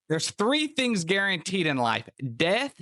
There's three things guaranteed in life: death,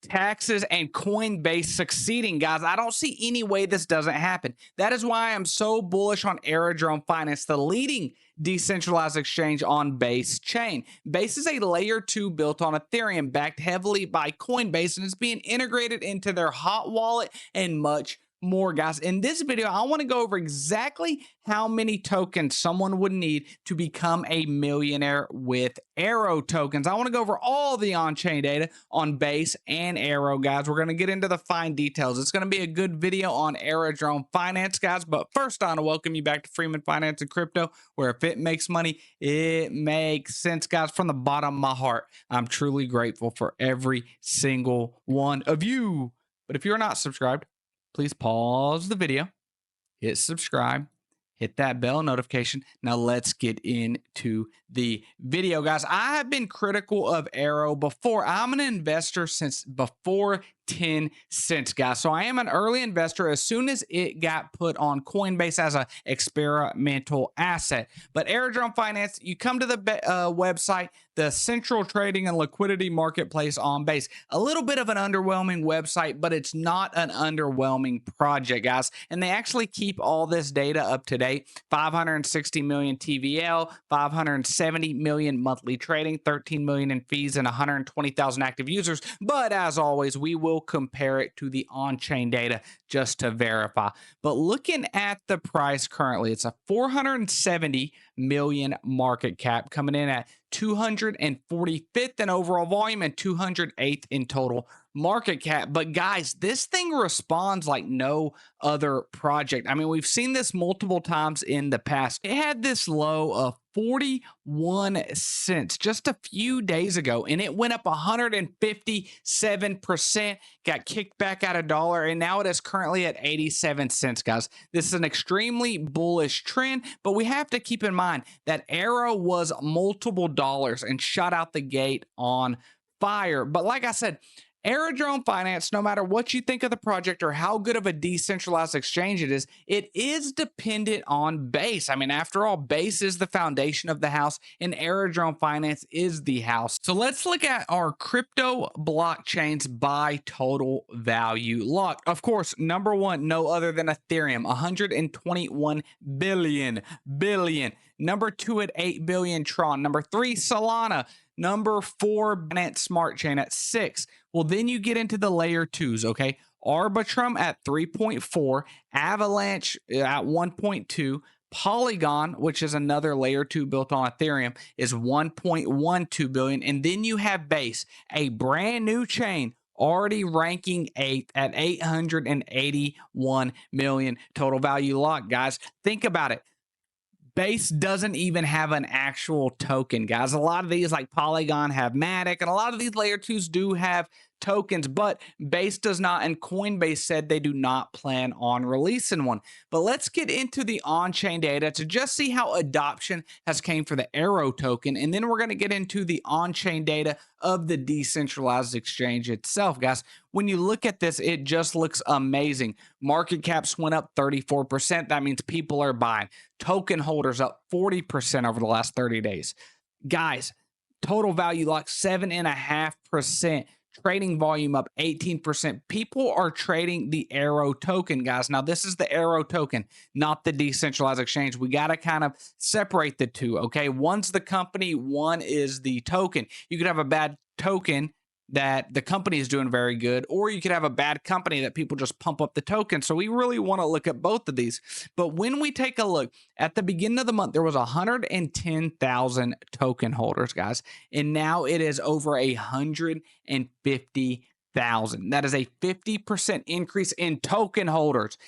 taxes, and Coinbase succeeding, guys. I don't see any way this doesn't happen. That is why I'm so bullish on AeroDrome Finance, the leading decentralized exchange on Base chain. Base is a layer 2 built on Ethereum, backed heavily by Coinbase, and it's being integrated into their hot wallet and much more, guys. In this video, I want to go over exactly how many tokens someone would need to become a millionaire with Aero tokens. I want to go over all the on-chain data on Base and Aero, guys. We're going to get into the fine details. It's going to be a good video on AeroDrome Finance, guys. But first, I want to welcome you back to Freeman Finance and Crypto, where if it makes money, it makes sense, guys. From the bottom of my heart, I'm truly grateful for every single one of you. But if you're not subscribed, please pause the video, hit subscribe, hit that bell notification. Now let's get into the video, guys. I have been critical of Aero before. I'm an investor since before 10 cents, guys. So I am an early investor as soon as it got put on Coinbase as an experimental asset. But AeroDrome Finance, you come to the website, the central trading and liquidity marketplace on Base. A little bit of an underwhelming website, but it's not an underwhelming project, guys. And they actually keep all this data up to date. 560 million TVL, 570 million monthly trading, 13 million in fees, and 120,000 active users. But as always, we will compare it to the on-chain data just to verify. But looking at the price currently, it's a 470 million market cap, coming in at 245th in overall volume and 208th in total market cap. But guys, this thing responds like no other project. I mean, we've seen this multiple times in the past. It had this low of 41 cents just a few days ago, and it went up 157%, got kicked back at $1, and now it is currently at 87 cents, guys. This is an extremely bullish trend, but we have to keep in mind that Aero was multiple dollars and shot out the gate on fire. But like I said, AeroDrome Finance, no matter what you think of the project or how good of a decentralized exchange it is dependent on Base. I mean, after all, Base is the foundation of the house, and AeroDrome Finance is the house. So let's look at our crypto blockchains by total value locked. Of course, number one, no other than Ethereum, 121 billion. Number two at 8 billion Tron. Number three, Solana. Number four, Binance Smart Chain at 6. Well, then you get into the layer 2s, okay? Arbitrum at 3.4, Avalanche at 1.2, Polygon, which is another layer 2 built on Ethereum, is 1.12 billion. And then you have Base, a brand new chain, already ranking 8th at 881 million total value locked, guys. Think about it. Base doesn't even have an actual token, guys. A lot of these, like Polygon, have Matic, and a lot of these layer 2s do have tokens, but Base does not, and Coinbase said they do not plan on releasing one. But let's get into the on-chain data to just see how adoption has came for the Aero token, and then we're going to get into the on-chain data of the decentralized exchange itself, guys. When you look at this, it just looks amazing. Market caps went up 34%. That means people are buying. Token holders up 40% over the last 30 days. Guys, total value locked 7.5%. Trading volume up 18%. People are trading the Aero token, guys. Now, this is the Aero token, not the decentralized exchange. We got to kind of separate the two, okay? One's the company, one is the token. You could have a bad token that the company is doing very good, or you could have a bad company that people just pump up the token. So we really want to look at both of these. But when we take a look at the beginning of the month, there was 110,000 token holders, guys, and now it is over 150,000. That is a 50% increase in token holders.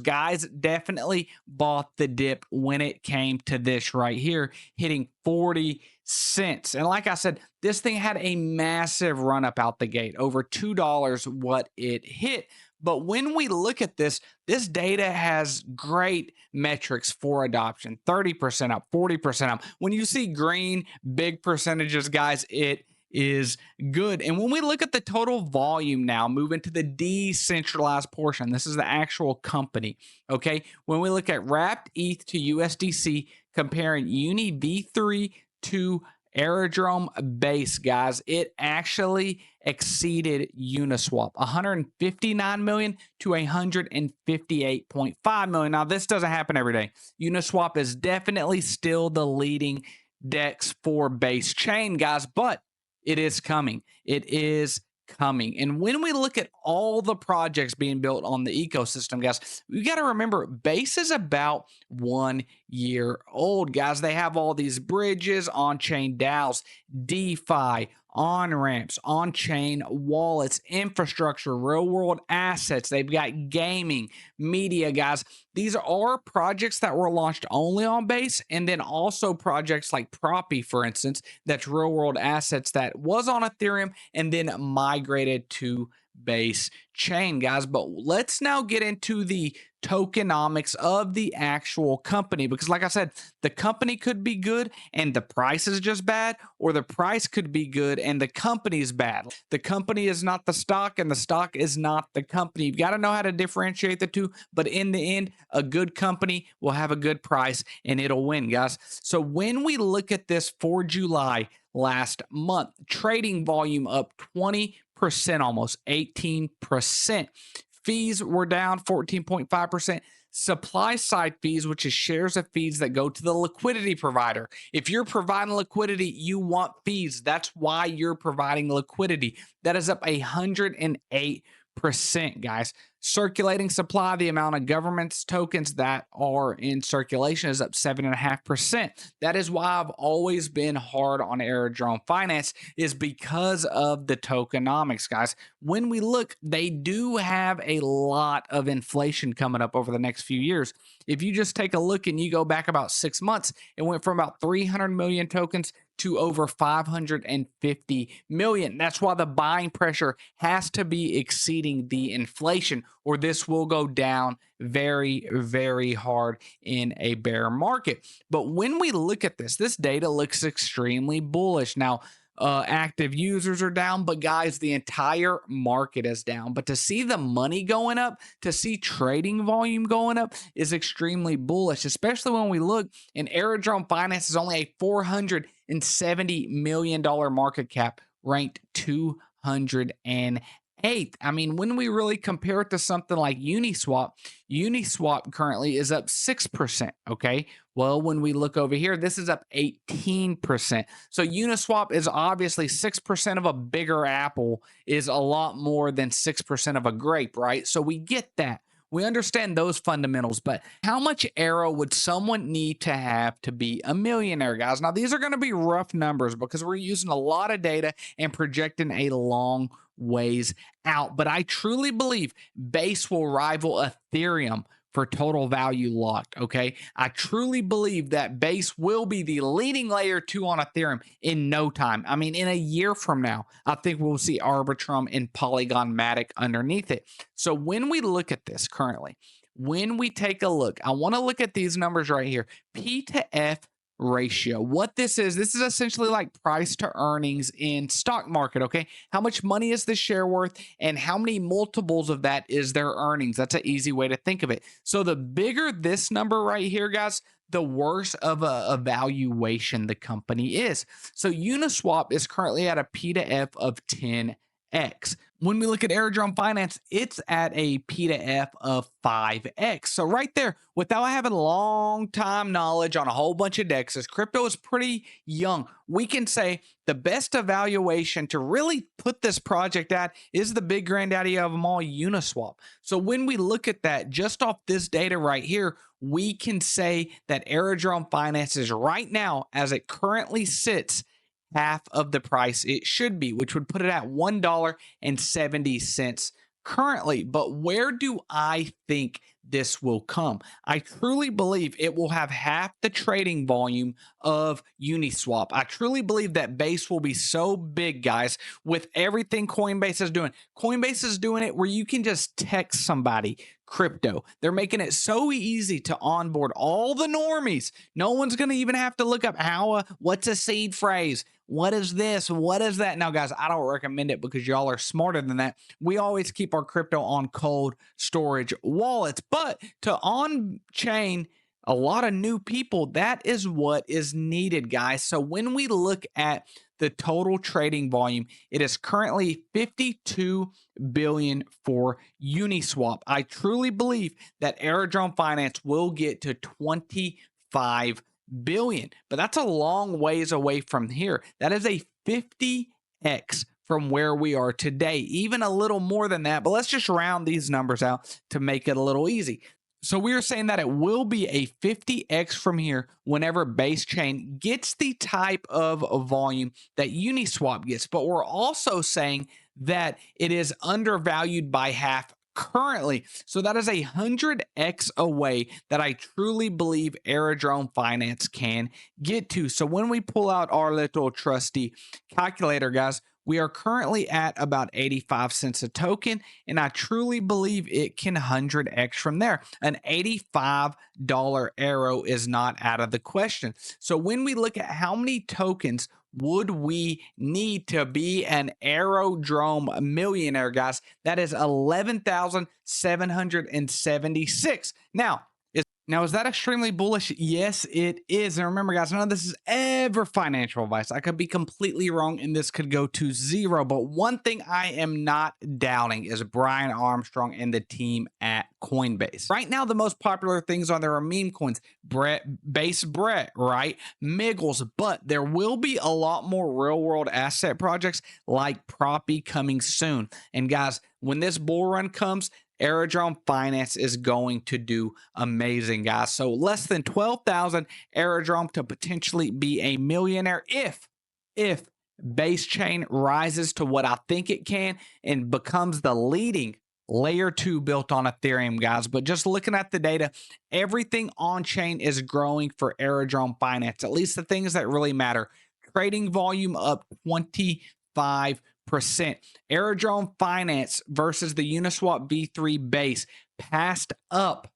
Guys definitely bought the dip when it came to this right here, hitting 40 cents. And like I said, this thing had a massive run up out the gate, over $2 what it hit. But when we look at this, this data has great metrics for adoption. 30% up, 40% up. When you see green, big percentages, guys, it is good. And when we look at the total volume now, move into the decentralized portion, this is the actual company, okay? When we look at wrapped ETH to USDC, comparing Uni V3 to Aerodrome base, guys, it actually exceeded Uniswap 159 million to 158.5 million. Now, this doesn't happen every day. Uniswap is definitely still the leading DEX for base chain, guys, but it is coming. It is coming. And when we look at all the projects being built on the ecosystem, guys, we got to remember base is about 1 year old, guys. They have all these bridges, on-chain DAOs, DeFi, on-ramps, on-chain wallets, infrastructure, real-world assets. They've got gaming, media, guys. These are projects that were launched only on base, and then also projects like Proppy, for instance, that's real-world assets that was on Ethereum and then migrated to base chain, guys. But let's now get into the tokenomics of the actual company, because like I said, the company could be good and the price is just bad, or the price could be good and the company is bad. The company is not the stock and the stock is not the company. You've got to know how to differentiate the two, but in the end, a good company will have a good price and it'll win, guys. So when we look at this for July last month, trading volume up 20%, almost 18%. Fees were down 14.5%. Supply side fees, which is shares of fees that go to the liquidity provider. If you're providing liquidity, you want fees. That's why you're providing liquidity. That is up 108%, guys. Circulating supply, the amount of government's tokens that are in circulation, is up 7.5%. That is why I've always been hard on Aerodrome Finance, is because of the tokenomics, guys. When we look, they do have a lot of inflation coming up over the next few years. If you just take a look and you go back about 6 months, it went from about 300 million tokens to over 550 million. That's why the buying pressure has to be exceeding the inflation, or this will go down very, very hard in a bear market. But when we look at this data looks extremely bullish. Now, active users are down, but guys, the entire market is down. But to see the money going up, to see trading volume going up, is extremely bullish, especially when we look, and Aerodrome Finance is only a $470 million market cap, ranked 208th. I mean, when we really compare it to something like Uniswap, Uniswap currently is up 6%, okay? Well, when we look over here, this is up 18%. So Uniswap is obviously 6% of a bigger apple is a lot more than 6% of a grape, right? So we get that. We understand those fundamentals, but how much Aero would someone need to have to be a millionaire, guys? Now, these are going to be rough numbers because we're using a lot of data and projecting a long ways out, but I truly believe base will rival Ethereum for total value locked, okay? I truly believe that base will be the leading layer 2 on Ethereum in no time. I mean, in a year from now, I think we'll see Arbitrum and Polygon Matic underneath it. So when we look at this currently, when we take a look, I want to look at these numbers right here. P to F ratio. What this is essentially like price to earnings in stock market, okay? How much money is the share worth and how many multiples of that is their earnings? That's an easy way to think of it. So the bigger this number right here, guys, the worse of a valuation the company is. So Uniswap is currently at a P to F of 10x. When we look at Aerodrome Finance, it's at a P to F of 5x. So right there, without having long time knowledge on a whole bunch of dexes, crypto is pretty young. We can say the best evaluation to really put this project at is the big granddaddy of them all, Uniswap. So when we look at that, just off this data right here, we can say that Aerodrome Finance is right now, as it currently sits, half of the price it should be, which would put it at $1.70 currently. But where do I think this will come? I truly believe it will have half the trading volume of Uniswap. I truly believe that base will be so big, guys, with everything Coinbase is doing. Coinbase is doing it where you can just text somebody crypto. They're making it so easy to onboard all the normies. No one's going to even have to look up what's a seed phrase? What is this? What is that? Now, guys, I don't recommend it because y'all are smarter than that. We always keep our crypto on cold storage wallets, but to on-chain A lot of new people. That is what is needed, guys. So when we look at the total trading volume, it is currently 52 billion for Uniswap. I truly believe that Aerodrome Finance will get to 25 billion, but that's a long ways away from here. That is a 50x from where we are today, even a little more than that. But let's just round these numbers out to make it a little easy. So we are saying that it will be a 50x from here whenever base chain gets the type of volume that Uniswap gets. But we're also saying that it is undervalued by half currently. So that is 100x away that I truly believe Aerodrome Finance can get to. So when we pull out our little trusty calculator, guys, we are currently at about 85 cents a token, and I truly believe it can 100x from there. An $85 Aero is not out of the question. So when we look at how many tokens would we need to be an Aerodrome millionaire, guys, that is 11,776. Now, is that extremely bullish? Yes, it is. And remember, guys, none of this is ever financial advice. I could be completely wrong and this could go to zero. But one thing I am not doubting is Brian Armstrong and the team at Coinbase. Right now, the most popular things on there are meme coins, Base Brett, right? Miggles. But there will be a lot more real world asset projects like Proppy coming soon. And guys, when this bull run comes, Aerodrome Finance is going to do amazing, guys. So less than 12,000 Aerodrome to potentially be a millionaire if base chain rises to what I think it can and becomes the leading layer 2 built on Ethereum, guys. But just looking at the data, everything on chain is growing for Aerodrome Finance, at least the things that really matter. Trading volume up 25%. Aerodrome Finance versus the Uniswap V3 base passed up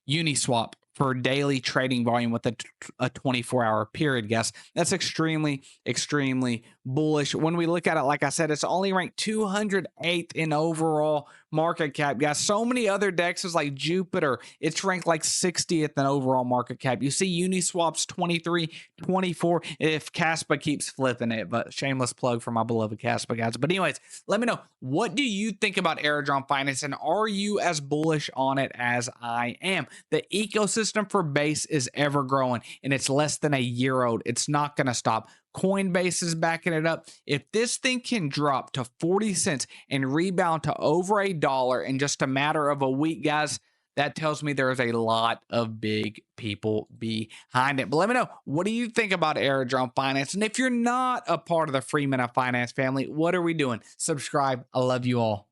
Uniswap for daily trading volume with a 24-hour period, guys. That's extremely, extremely bullish. When we look at it, like I said, it's only ranked 208th in overall market cap, guys. So many other dexes like Jupiter, it's ranked like 60th in overall market cap. You see Uniswap's 23, 24 if Caspa keeps flipping it, but shameless plug for my beloved Caspa, guys. But anyways, let me know, what do you think about Aerodrome Finance, and are you as bullish on it as I am? The ecosystem for base is ever growing, and it's less than a year old. It's not going to stop. Coinbase is backing it up. If this thing can drop to 40 cents and rebound to over $1 in just a matter of a week, guys, that tells me there's a lot of big people behind it. But let me know, what do you think about Aerodrome Finance? And if you're not a part of the Free Minute Finance family, what are we doing? Subscribe. I love you all.